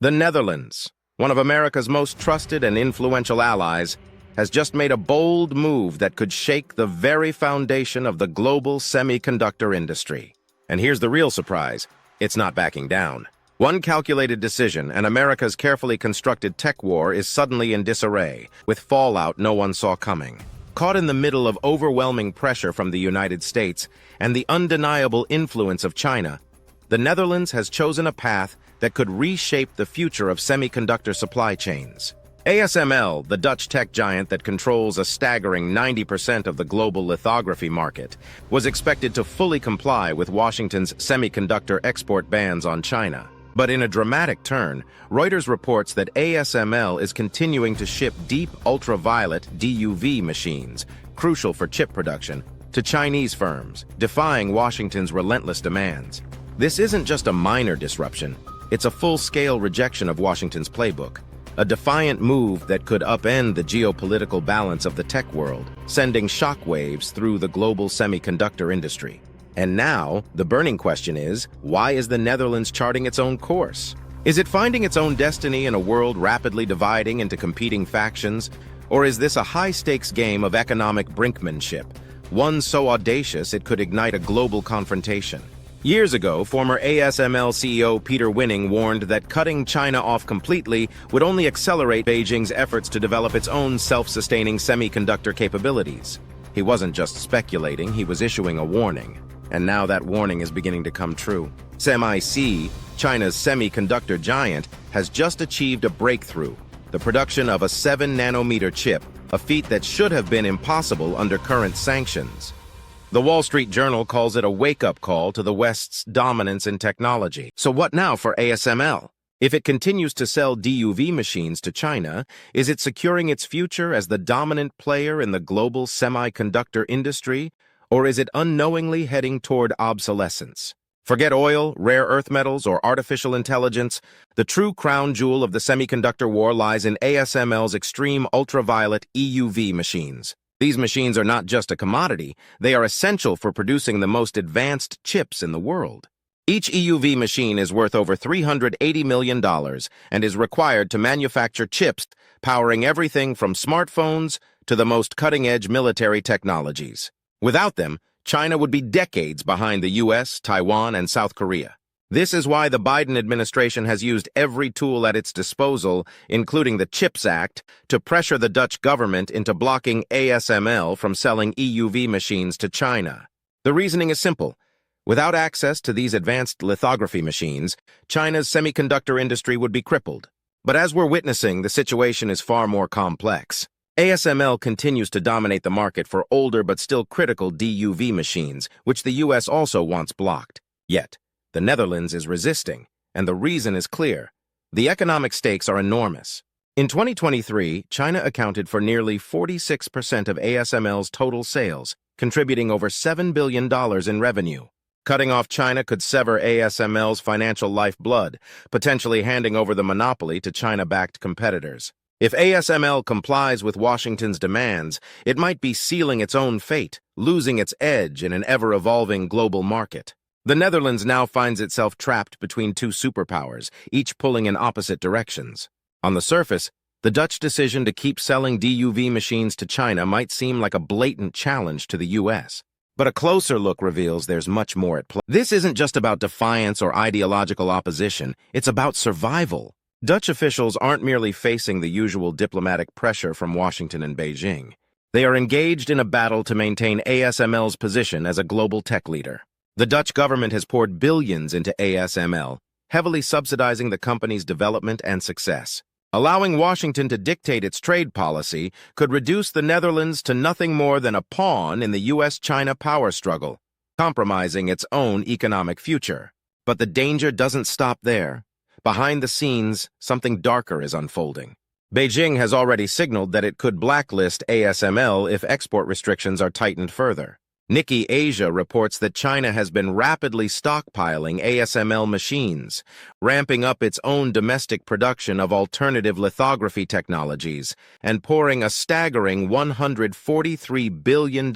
The Netherlands, one of America's most trusted and influential allies, has just made a bold move that could shake the very foundation of the global semiconductor industry. And here's the real surprise: it's not backing down. One calculated decision, and America's carefully constructed tech war is suddenly in disarray, with fallout no one saw coming. Caught in the middle of overwhelming pressure from the United States and the undeniable influence of China, the Netherlands has chosen a path that could reshape the future of semiconductor supply chains. ASML, the Dutch tech giant that controls a staggering 90% of the global lithography market, was expected to fully comply with Washington's semiconductor export bans on China. But in a dramatic turn, Reuters reports that ASML is continuing to ship deep ultraviolet DUV machines, crucial for chip production, to Chinese firms, defying Washington's relentless demands. This isn't just a minor disruption, it's a full-scale rejection of Washington's playbook, a defiant move that could upend the geopolitical balance of the tech world, sending shockwaves through the global semiconductor industry. And now, the burning question is, why is the Netherlands charting its own course? Is it finding its own destiny in a world rapidly dividing into competing factions? Or is this a high-stakes game of economic brinkmanship, one so audacious it could ignite a global confrontation? Years ago, former ASML CEO Peter Winning warned that cutting China off completely would only accelerate Beijing's efforts to develop its own self-sustaining semiconductor capabilities. He wasn't just speculating, he was issuing a warning. And now that warning is beginning to come true. SMIC, China's semiconductor giant, has just achieved a breakthrough: the production of a 7-nanometer chip, a feat that should have been impossible under current sanctions. The Wall Street Journal calls it a wake-up call to the West's dominance in technology. So what now for ASML? If it continues to sell DUV machines to China, is it securing its future as the dominant player in the global semiconductor industry? Or is it unknowingly heading toward obsolescence? Forget oil, rare earth metals, or artificial intelligence. The true crown jewel of the semiconductor war lies in ASML's extreme ultraviolet EUV machines. These machines are not just a commodity, they are essential for producing the most advanced chips in the world. Each EUV machine is worth over $380 million and is required to manufacture chips powering everything from smartphones to the most cutting-edge military technologies. Without them, China would be decades behind the US, Taiwan, and South Korea. This is why the Biden administration has used every tool at its disposal, including the CHIPS Act, to pressure the Dutch government into blocking ASML from selling EUV machines to China. The reasoning is simple. Without access to these advanced lithography machines, China's semiconductor industry would be crippled. But as we're witnessing, the situation is far more complex. ASML continues to dominate the market for older but still critical DUV machines, which the US also wants blocked. Yet, the Netherlands is resisting, and the reason is clear. The economic stakes are enormous. In 2023, China accounted for nearly 46% of ASML's total sales, contributing over $7 billion in revenue. Cutting off China could sever ASML's financial lifeblood, potentially handing over the monopoly to China-backed competitors. If ASML complies with Washington's demands, it might be sealing its own fate, losing its edge in an ever-evolving global market. The Netherlands now finds itself trapped between two superpowers, each pulling in opposite directions. On the surface, the Dutch decision to keep selling DUV machines to China might seem like a blatant challenge to the US. But a closer look reveals there's much more at play. This isn't just about defiance or ideological opposition, it's about survival. Dutch officials aren't merely facing the usual diplomatic pressure from Washington and Beijing. They are engaged in a battle to maintain ASML's position as a global tech leader. The Dutch government has poured billions into ASML, heavily subsidizing the company's development and success. Allowing Washington to dictate its trade policy could reduce the Netherlands to nothing more than a pawn in the US-China power struggle, compromising its own economic future. But the danger doesn't stop there. Behind the scenes, something darker is unfolding. Beijing has already signaled that it could blacklist ASML if export restrictions are tightened further. Nikkei Asia reports that China has been rapidly stockpiling ASML machines, ramping up its own domestic production of alternative lithography technologies, and pouring a staggering $143 billion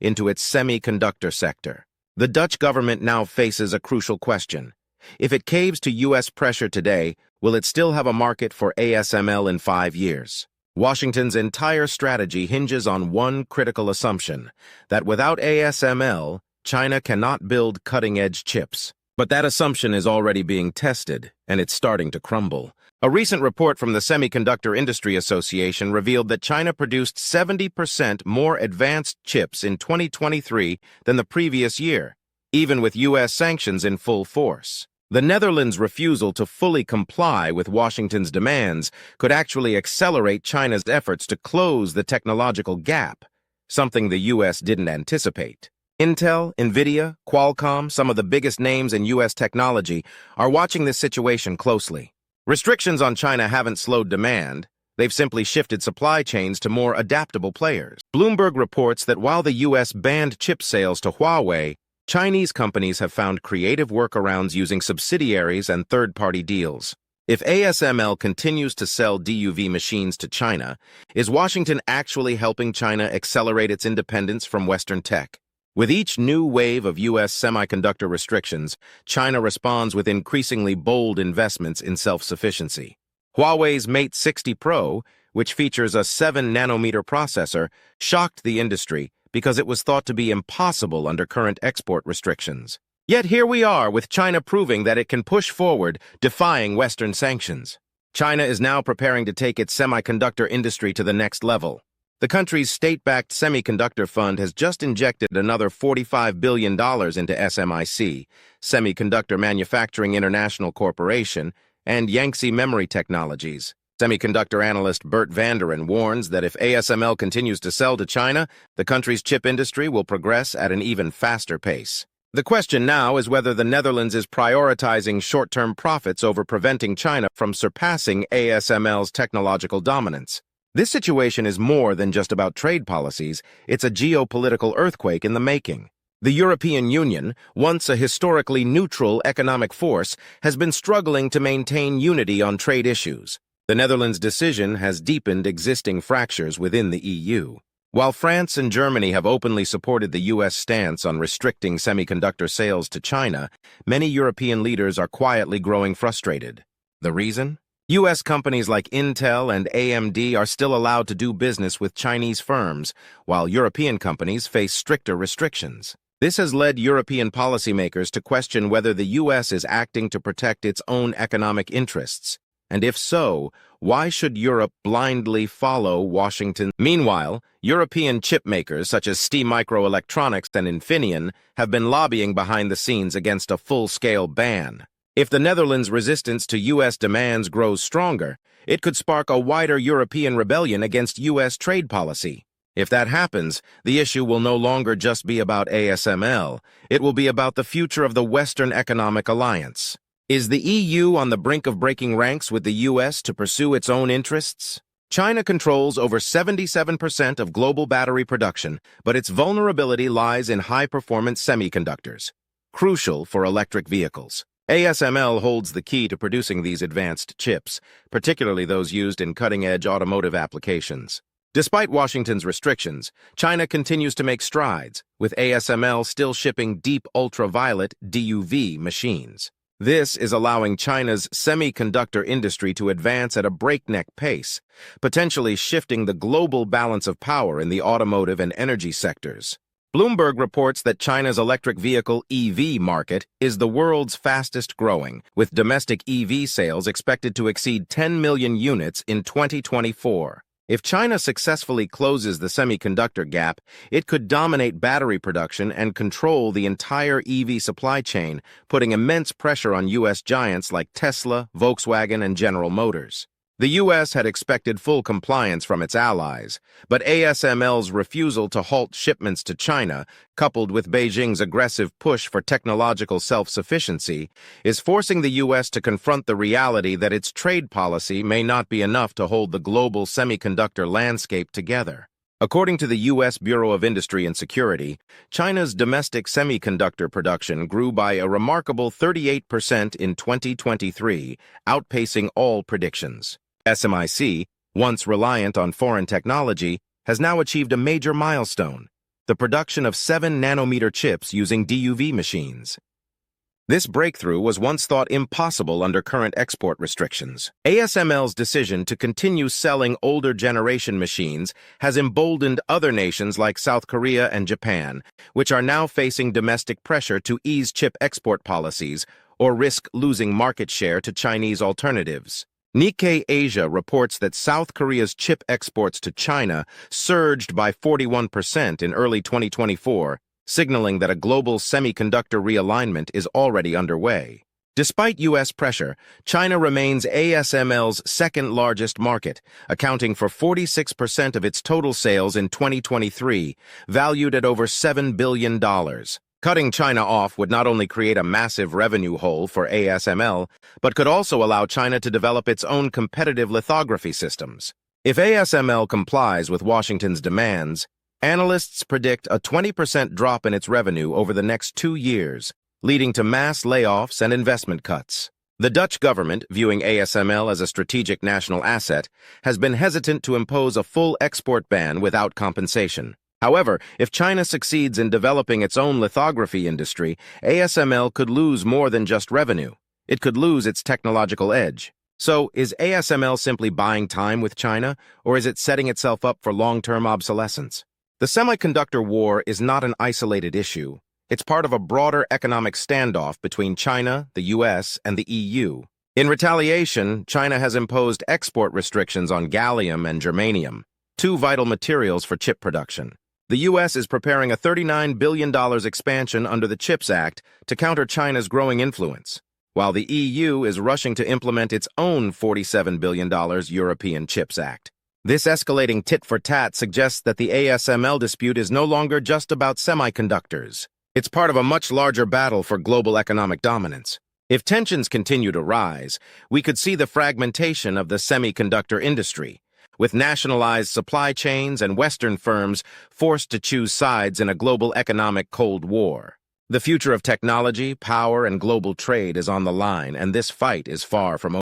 into its semiconductor sector. The Dutch government now faces a crucial question. If it caves to U.S. pressure today, Will it still have a market for ASML in 5 years? Washington's entire strategy hinges on one critical assumption, that without ASML, China cannot build cutting-edge chips. But that assumption is already being tested, and it's starting to crumble. A recent report from the Semiconductor Industry Association revealed that China produced 70% more advanced chips in 2023 than the previous year, even with U.S. sanctions in full force. The Netherlands' refusal to fully comply with Washington's demands could actually accelerate China's efforts to close the technological gap, something the U.S. didn't anticipate. Intel, Nvidia, Qualcomm, some of the biggest names in U.S. technology, are watching this situation closely. Restrictions on China haven't slowed demand. They've simply shifted supply chains to more adaptable players. Bloomberg reports that while the U.S. banned chip sales to Huawei, Chinese companies have found creative workarounds using subsidiaries and third-party deals. If ASML continues to sell DUV machines to China, is Washington actually helping China accelerate its independence from Western tech? With each new wave of U.S. semiconductor restrictions, China responds with increasingly bold investments in self-sufficiency. Huawei's Mate 60 Pro, which features a 7-nanometer processor, shocked the industry because it was thought to be impossible under current export restrictions. Yet here we are, with China proving that it can push forward, defying Western sanctions. China is now preparing to take its semiconductor industry to the next level. The country's state-backed semiconductor fund has just injected another $45 billion into SMIC, Semiconductor Manufacturing International Corporation, and Yangtze Memory Technologies. Semiconductor analyst Bert Vanderen warns that if ASML continues to sell to China, the country's chip industry will progress at an even faster pace. The question now is whether the Netherlands is prioritizing short-term profits over preventing China from surpassing ASML's technological dominance. This situation is more than just about trade policies, it's a geopolitical earthquake in the making. The European Union, once a historically neutral economic force, has been struggling to maintain unity on trade issues. The Netherlands' decision has deepened existing fractures within the EU. While France and Germany have openly supported the U.S. stance on restricting semiconductor sales to China, many European leaders are quietly growing frustrated. The reason? U.S. companies like Intel and AMD are still allowed to do business with Chinese firms, while European companies face stricter restrictions. This has led European policymakers to question whether the U.S. is acting to protect its own economic interests. And if so, why should Europe blindly follow Washington? Meanwhile, European chip makers such as STMicroelectronics and Infineon have been lobbying behind the scenes against a full-scale ban. If the Netherlands' resistance to U.S. demands grows stronger, it could spark a wider European rebellion against U.S. trade policy. If that happens, the issue will no longer just be about ASML, it will be about the future of the Western Economic Alliance. Is the EU on the brink of breaking ranks with the U.S. to pursue its own interests? China controls over 77% of global battery production, but its vulnerability lies in high-performance semiconductors, crucial for electric vehicles. ASML holds the key to producing these advanced chips, particularly those used in cutting-edge automotive applications. Despite Washington's restrictions, China continues to make strides, with ASML still shipping deep ultraviolet DUV machines. This is allowing China's semiconductor industry to advance at a breakneck pace, potentially shifting the global balance of power in the automotive and energy sectors. Bloomberg reports that China's electric vehicle EV market is the world's fastest growing, with domestic EV sales expected to exceed 10 million units in 2024. If China successfully closes the semiconductor gap, it could dominate battery production and control the entire EV supply chain, putting immense pressure on U.S. giants like Tesla, Volkswagen, and General Motors. The U.S. had expected full compliance from its allies, but ASML's refusal to halt shipments to China, coupled with Beijing's aggressive push for technological self-sufficiency, is forcing the U.S. to confront the reality that its trade policy may not be enough to hold the global semiconductor landscape together. According to the U.S. Bureau of Industry and Security, China's domestic semiconductor production grew by a remarkable 38% in 2023, outpacing all predictions. SMIC, once reliant on foreign technology, has now achieved a major milestone: the production of 7-nanometer chips using DUV machines. This breakthrough was once thought impossible under current export restrictions. ASML's decision to continue selling older generation machines has emboldened other nations like South Korea and Japan, which are now facing domestic pressure to ease chip export policies or risk losing market share to Chinese alternatives. Nikkei Asia reports that South Korea's chip exports to China surged by 41% in early 2024, signaling that a global semiconductor realignment is already underway. Despite U.S. pressure, China remains ASML's second-largest market, accounting for 46% of its total sales in 2023, valued at over $7 billion. Cutting China off would not only create a massive revenue hole for ASML, but could also allow China to develop its own competitive lithography systems. If ASML complies with Washington's demands, analysts predict a 20% drop in its revenue over the next 2 years, leading to mass layoffs and investment cuts. The Dutch government, viewing ASML as a strategic national asset, has been hesitant to impose a full export ban without compensation. However, if China succeeds in developing its own lithography industry, ASML could lose more than just revenue. It could lose its technological edge. So, is ASML simply buying time with China, or is it setting itself up for long-term obsolescence? The semiconductor war is not an isolated issue. It's part of a broader economic standoff between China, the US, and the EU. In retaliation, China has imposed export restrictions on gallium and germanium, two vital materials for chip production. The U.S. is preparing a $39 billion expansion under the CHIPS Act to counter China's growing influence, while the EU is rushing to implement its own $47 billion European CHIPS Act. This escalating tit-for-tat suggests that the ASML dispute is no longer just about semiconductors. It's part of a much larger battle for global economic dominance. If tensions continue to rise, we could see the fragmentation of the semiconductor industry, with nationalized supply chains and Western firms forced to choose sides in a global economic Cold War. The future of technology, power, and global trade is on the line, and this fight is far from over.